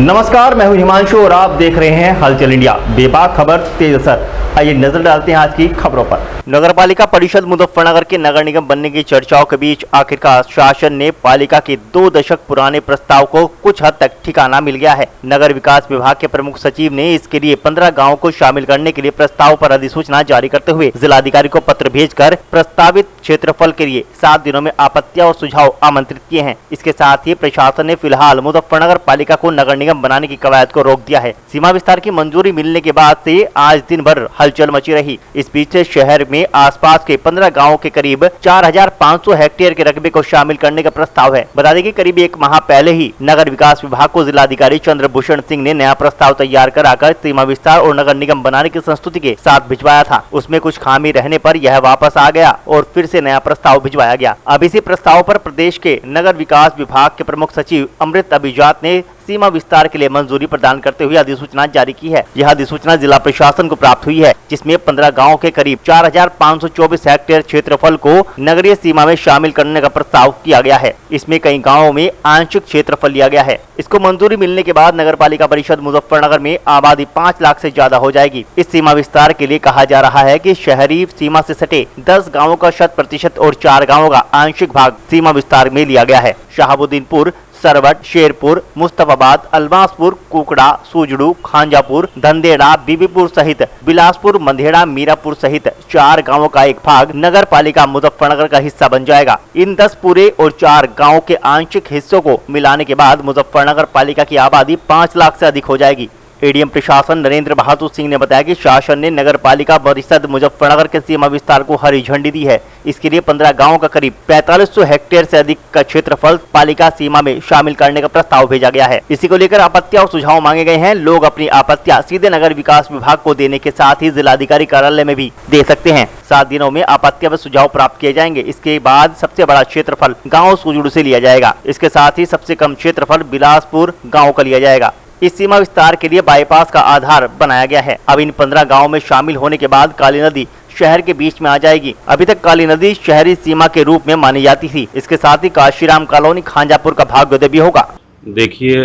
नमस्कार, मैं हूं हिमांशु और आप देख रहे हैं हलचल इंडिया। बेबाक खबर तेज असर। आइए नजर डालते हैं आज की खबरों पर। नगरपालिका परिषद मुजफ्फरनगर के नगर निगम बनने की चर्चाओं के बीच आखिरकार शासन ने पालिका के 2 दशक पुराने प्रस्ताव को कुछ हद तक ठिकाना मिल गया है। नगर विकास विभाग के प्रमुख सचिव ने इसके लिए 15 गाँव को शामिल करने के लिए प्रस्ताव पर अधिसूचना जारी करते हुए जिलाधिकारी को पत्र भेजकर प्रस्तावित क्षेत्रफल के लिए 7 दिनों में आपत्तियां और सुझाव आमंत्रित किए हैं। इसके साथ ही प्रशासन ने फिलहाल मुजफ्फरनगर पालिका को नगर निगम बनाने की कवायद को रोक दिया है। सीमा विस्तार की मंजूरी मिलने के बाद से आज दिन भर हलचल मची रही। इस बीच शहर में आसपास के 15 गांवों के करीब 4500 हेक्टेयर के रकबे को शामिल करने का प्रस्ताव है। बता दें कि करीब 1 माह पहले ही नगर विकास विभाग को जिलाधिकारी चंद्रभूषण सिंह ने नया प्रस्ताव तैयार कराकर सीमा विस्तार और नगर निगम बनाने की संस्तुति के साथ भिजवाया था। उसमें कुछ खामी रहने पर यह वापस आ गया और फिर से नया प्रस्ताव भिजवाया गया। अब इसी प्रस्ताव पर प्रदेश के नगर विकास विभाग के प्रमुख सचिव अमृत अभिजात ने सीमा विस्तार के लिए मंजूरी प्रदान करते हुए अधिसूचना जारी की है। यह अधिसूचना जिला प्रशासन को प्राप्त हुई है, जिसमें 15 गाँव के करीब 4524 हेक्टेयर क्षेत्रफल को नगरीय सीमा में शामिल करने का प्रस्ताव किया गया है। इसमें कई गाँवों में आंशिक क्षेत्रफल लिया गया है। इसको मंजूरी मिलने के बाद नगर पालिका परिषद मुजफ्फरनगर में आबादी 5 लाख से ज्यादा हो जाएगी। इस सीमा विस्तार के लिए कहा जा रहा है कि शहरी सीमा से सटे 10 गाँवों का 100% और 4 गाँवों का आंशिक भाग सीमा विस्तार में लिया गया है। शहाबुद्दीनपुर, सरवट, शेरपुर, मुस्तफाबाद, अलमासपुर, कुकड़ा, सुजड़ू, खांजापुर, धंदेड़ा, बीबीपुर सहित बिलासपुर, मंधेड़ा, मीरापुर सहित 4 गांवों का एक भाग नगर पालिका मुजफ्फरनगर का हिस्सा बन जाएगा। इन 10 पूरे और 4 गांवों के आंशिक हिस्सों को मिलाने के बाद मुजफ्फरनगर पालिका की आबादी 5 लाख से अधिक हो जाएगी। एडीएम प्रशासन नरेंद्र बहादुर सिंह ने बताया कि शासन ने नगर पालिका परिषद मुजफ्फरनगर के सीमा विस्तार को हरी झंडी दी है। इसके लिए 15 गांवों का करीब 4500 हेक्टेयर से अधिक का क्षेत्रफल पालिका सीमा में शामिल करने का प्रस्ताव भेजा गया है। इसी को लेकर आपत्तियां और सुझाव मांगे गए हैं। लोग अपनी आपत्तियां सीधे नगर विकास विभाग को देने के साथ ही जिलाधिकारी कार्यालय में भी दे सकते हैं। 7 दिनों में आपत्तियां व सुझाव प्राप्त किए जाएंगे। इसके बाद सबसे बड़ा क्षेत्रफल गाँव सुजड़ू से लिया जाएगा। इसके साथ ही सबसे कम क्षेत्रफल बिलासपुर गाँव का लिया जाएगा। इस सीमा विस्तार के लिए बाईपास का आधार बनाया गया है। अब इन 15 गांवों में शामिल होने के बाद काली नदी शहर के बीच में आ जाएगी। अभी तक काली नदी शहरी सीमा के रूप में मानी जाती थी। इसके साथ ही काशीराम कॉलोनी खांजापुर का भाग्योदय भी होगा। देखिए,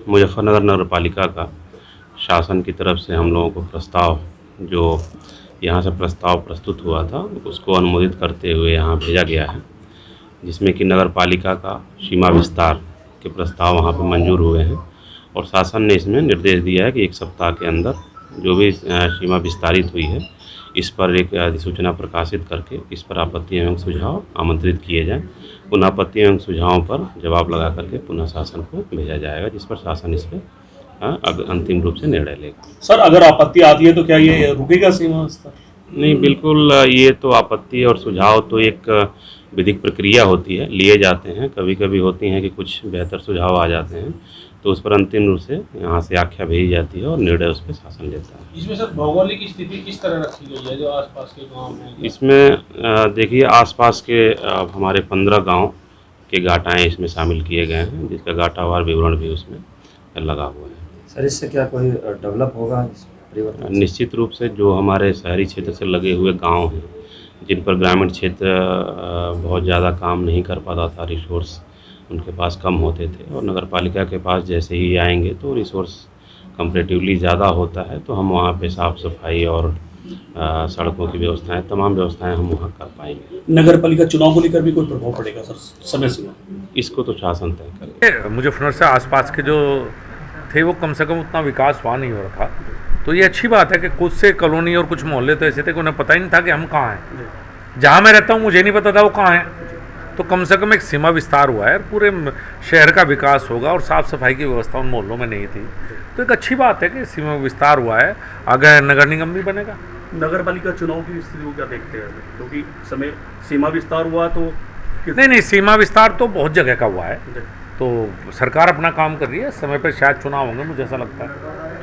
मुजफ्फरनगर नगर पालिका का शासन की तरफ से हम लोगों को प्रस्ताव, जो यहाँ से प्रस्ताव प्रस्तुत हुआ था, उसको अनुमोदित करते हुए यहाँ भेजा गया है, जिसमें कि नगर पालिका का सीमा विस्तार के प्रस्ताव वहाँ पर मंजूर हुए हैं और शासन ने इसमें निर्देश दिया है कि 1 सप्ताह के अंदर जो भी सीमा विस्तारित हुई है, इस पर एक अधिसूचना प्रकाशित करके इस पर आपत्ति एवं सुझाव आमंत्रित किए जाएं। उन आपत्ति एवं सुझावों पर जवाब लगा करके पुनः शासन को भेजा जाएगा, जिस पर शासन इस पर अंतिम रूप से निर्णय लेगा। सर, अगर आपत्ति आती है तो क्या ये रुकेगा सीमा विस्तार? नहीं, बिल्कुल। ये तो आपत्ति और सुझाव तो एक विधिक प्रक्रिया होती है, लिए जाते हैं। कभी कभी होती हैं कि कुछ बेहतर सुझाव आ जाते हैं, तो उस पर अंतिम रूप से यहाँ से आख्या भेजी जाती है और निर्णय उस पर शासन लेता है। इसमें सर भौगोलिक स्थिति किस तरह रखी गई है जो आसपास के गांव में? इसमें देखिए, आसपास के हमारे 15 गांव के गाटाएँ इसमें शामिल किए गए हैं, जिसका गाटावार विवरण भी उसमें लगा हुआ है। सर, इससे क्या कोई डेवलप होगा? निश्चित रूप से जो हमारे शहरी क्षेत्र से लगे हुए गाँव हैं, जिन पर ग्रामीण क्षेत्र बहुत ज़्यादा काम नहीं कर पाता था, रिसोर्स उनके पास कम होते थे, और नगर पालिका के पास जैसे ही आएंगे तो रिसोर्स कंपैरेटिवली ज़्यादा होता है, तो हम वहाँ पे साफ़ सफाई और सड़कों की व्यवस्थाएं, तमाम व्यवस्थाएं हम वहाँ कर पाएंगे। नगर पालिका चुनाव को लेकर भी कोई प्रभाव पड़ेगा सर समय सीमा? इसको तो शासन तय करेगा। मुजफ्फरनगर से आसपास के जो थे वो कम से कम उतना विकास वहाँ नहीं हो रहा था, तो ये अच्छी बात है कि कुछ से कॉलोनी और कुछ मोहल्ले तो ऐसे थे कि उन्हें पता ही नहीं था कि हम कहाँ हैं। जहाँ मैं रहता हूँ मुझे नहीं पता था वो कहाँ है, तो कम से कम एक सीमा विस्तार हुआ है, पूरे शहर का विकास होगा और साफ़ सफाई की व्यवस्था उन मोहल्लों में नहीं थी, तो एक अच्छी बात है कि सीमा विस्तार हुआ है। आगे नगर निगम भी बनेगा। नगर पालिका चुनाव की स्थिति को क्या देखते हैं? क्योंकि समय सीमा विस्तार हुआ तो नहीं, सीमा विस्तार तो बहुत जगह का हुआ है, तो सरकार अपना काम कर रही है। समय पर शायद चुनाव होंगे, मुझे ऐसा लगता है।